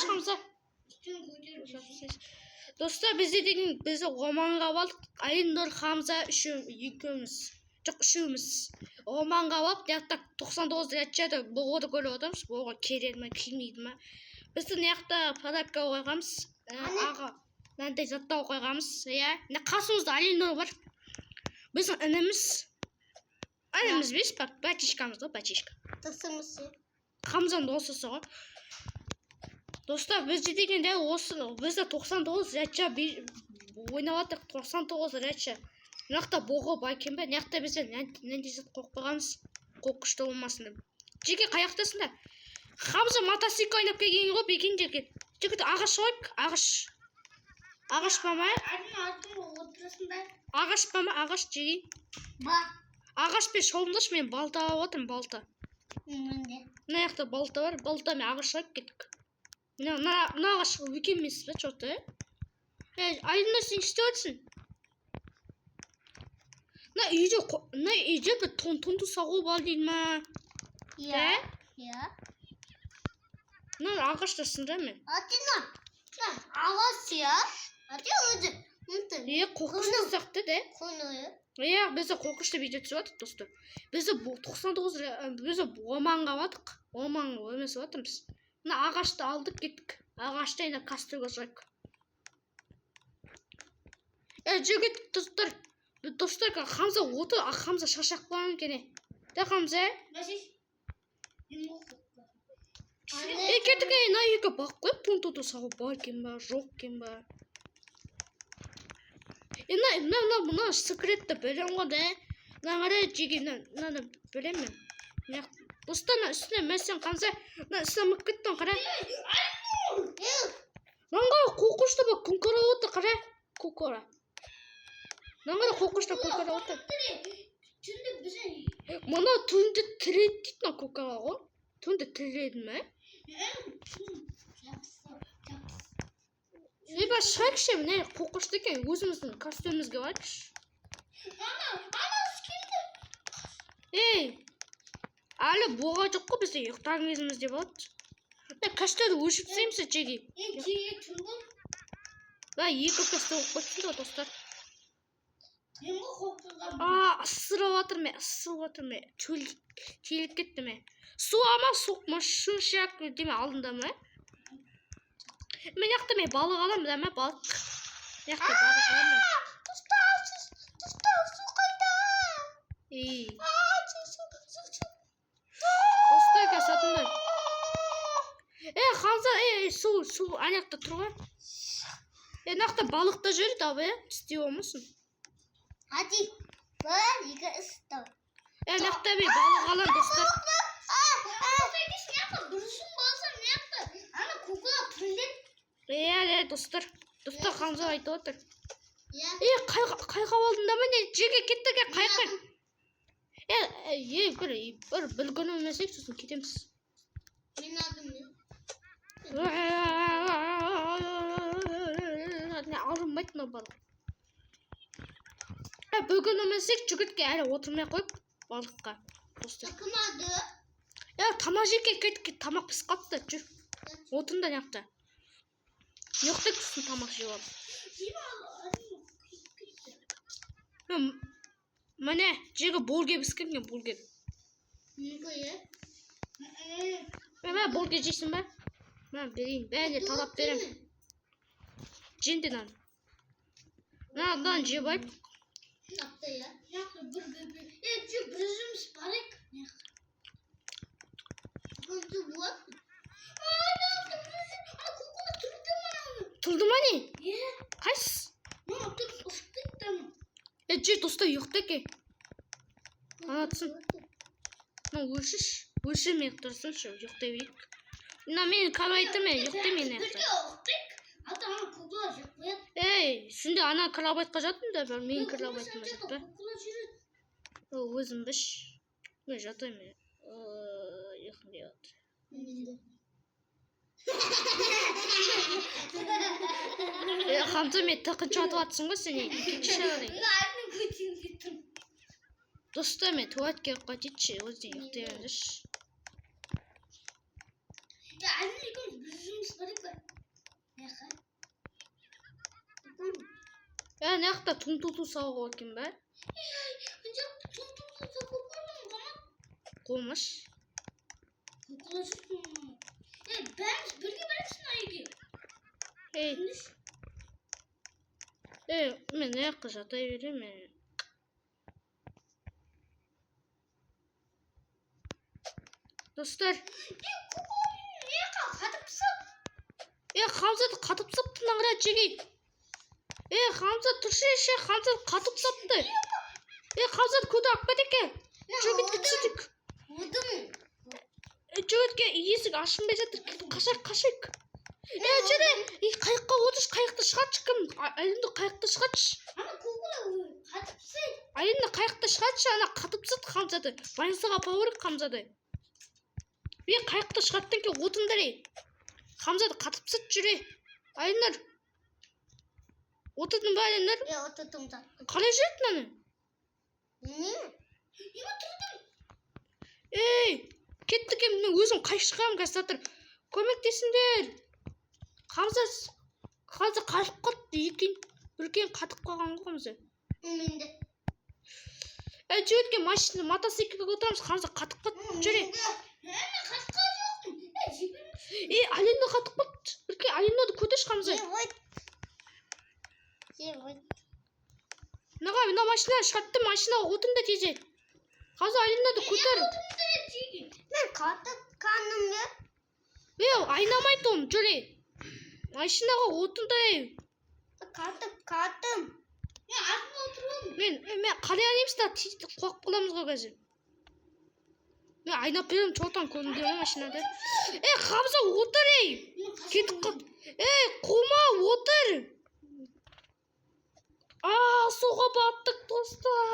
Қош Хамза. Достар, бізді оманға алдық. Айнұр, Хамза екеуміз. Жоқ, үшеуміз. Оманға алып, 99 рәтчеді бұғыды көріп отырмыз. Бұға кереді ме, келмейді ме? Бізді неқта парапқа қойғамыз. Аға, мынандай заттау қойғамыз. Қасымызда Айнұр бар. Біздің ініміз. Ініміз бес пак, бәтишкамыз да, бәтишка. Хамзаның досысы ғой. Достар, бізде дегенде осы, бізде 99 рәтча ойнаваттық, 99 рәтча. Мынақта бұғы байкен бе, мынақта бізде нәндесет қоқпағамыз, қоқышты болмасын деп. Жеке қаяқтасында. Хамза мотоцикл ойнап келген ғой, бекен жерге. Жеке ағаш ойық, ағаш. Ағаш ба ма? Ағаш ба ма, ағаш жеге. Ағаш бе шолындаш, мен балта алып отырмын, балта. Мынаяқта балта бар, балта мен ағаш ойып кеттік. Мына ағаш өкен емес бе, чорты, Айдында сен істеп өтсін. Мына үйде бір тонды сағу бар дейін ма? Иә. Мына ағашта сында мен. Ағаш я? Өзі? Қоқышты сақты де. Бізді қоқышты видео түсіп атық, достар. Бізді 99, бізді оманға батық. Оманға өмесі батырмыз. Мына ағашты алдық кеттік. Ағашты енді кастрюльға жайық. Жігіт, достар. Достар, Хамза оты, Хамза шашақ болған кене. Де, Хамза? Кеттік, на екі бақ қойып, тон-тоты сағу бар кен ба, жоқ кен ба. Мына секретті білем ғой, де. Мына қарай жеге, мына білем мен. Достар, үстіне мәсен Хамза, мына үстіне мүк кеттің, қарай. Маңға қоқышты ба, күнкара оты, қарай. Көкора. Маңға қоқышты көкора оты. Мына түнді тіреді дейді, көкора ғой. Түнді тіреді ме? Еба шайықшы, міне қоқышты екен, өзіміздің костюмімізге барайықшы. Әлі боға жоқ қой, бізде ұйықтаған кезімізде болады. Каштарды өшіп тастаймыз жеге. Жеге түн бол? Екі касты оқып қойсын да, достар. Мен ғой қоқырған. Ысырып атыр ме, келіп кетті ме. Су ама соқма, шу шақ деме алдында ма. Мен яқты ме балық алам, да ма, балық. Яқты балық алам ма. Тұста, су қайда. Достар кәсатында. Хамза, су, анақта тұрға. Нақта балықта жүрді, абы, істей олмасын. Hadi, bir, iki, üstü. Nақта бе балық алам, достар. Бүрісін болсам не yaptı? Ана кукула түрілден. Достар. Достар Хамза айтып отыр. Қайқа алдында ма не? Жеге кеттік, қайқа. Bir gün ölmesek sosun кетеміз. Мен адым не? Алынбайды мына балық. Bir gün ölmesek жүгітке әлі отырмай қойып балыққа. Кім ады? Тамақ жеке кеттік, тамақ пісіп қапты, жүр. Отында неқті. Неқті күсін тамақ жеп алып. Міне, жегі болге біскен кен, болге. Мен болге жейсін ба? Мен берейін, бәріне талап берем. Жеңді нан. Надан жеп айып. Yaptı ya. Yaptı bir. Bizim sparik. Kutu bu. Kukula turdu mu? Turdu mu ne? Kaç? Ne yaptık? Uftuk da mı? Dosta yok da ki. Anlatsın. Өлшім ектірсін шу, жоқ да бейік. Мен кабайтым жоқ да мен ектір. Ата ана кукла жоқ қояды. Шүнде ана крабайтқа жаттым да, мен крабайтыма жатпа. Өзім біш. Мен жатайым. Еқін де отыр. Хамза мен тықыншы атып атсың ғой сен. Доста мен туат керек қой дейтші, өзіне еқтірендіш. Әзір екеуміз бір жұмыс бар ек бар. ана жақта ту сауға екен ба? Мына жақта ту Қомыш. бәріміз бірге барамыз мына үйге. Мен ана жаққа жата беремін. Достар. Хамзат қатып сапты нағыра жеге. Хамзат тұршы еше, Хамзат қатып сапты. Хамзат көді ақпет еке. Жөгітке түсідік. Жөгітке есік ашынбай жатыр. Қашайық. Жері, қайыққа отырш, қайықты шығатшы кім? Айында қайықты шығатшы. Айында қайықты шығатшы, ана қатып сат Хамзаты. Байынсыға пауырық Хамзаты. Қайықты шығаттан ке отындар ей. Хамзаты қатып сат жүре. Айындар. Отырдың ба Айындар? Отырдым да. Қалай жүретін аны? Кеттік мен өзім қайық шығамын қазір. Көмектесіңдер. Хамза қайық қатты екен. Бүркен қатып қалған ғой Хамза. Менде. Жүйетке машина, мотоциклге отырамыз. Хамза қатып қатты жүре. Алина қатып қатты. Бүркен Алинады көтеш Хамза. Наға, мына машина шығатты, машинаға отын да тезе. Қазір Алинады көтер. Мен қатып қаным не? Айнамайды оң, жүре. Машинаға отын да ей. Қатым. Мен артына отыруым. Мен қарай анеміз да қуақ боламыз ғой қазір. Мен айнап берем çoğutan көрінген ма машинада. Хамза отыр ей. Кетіп қап. Қума отыр. Суға баттық достар.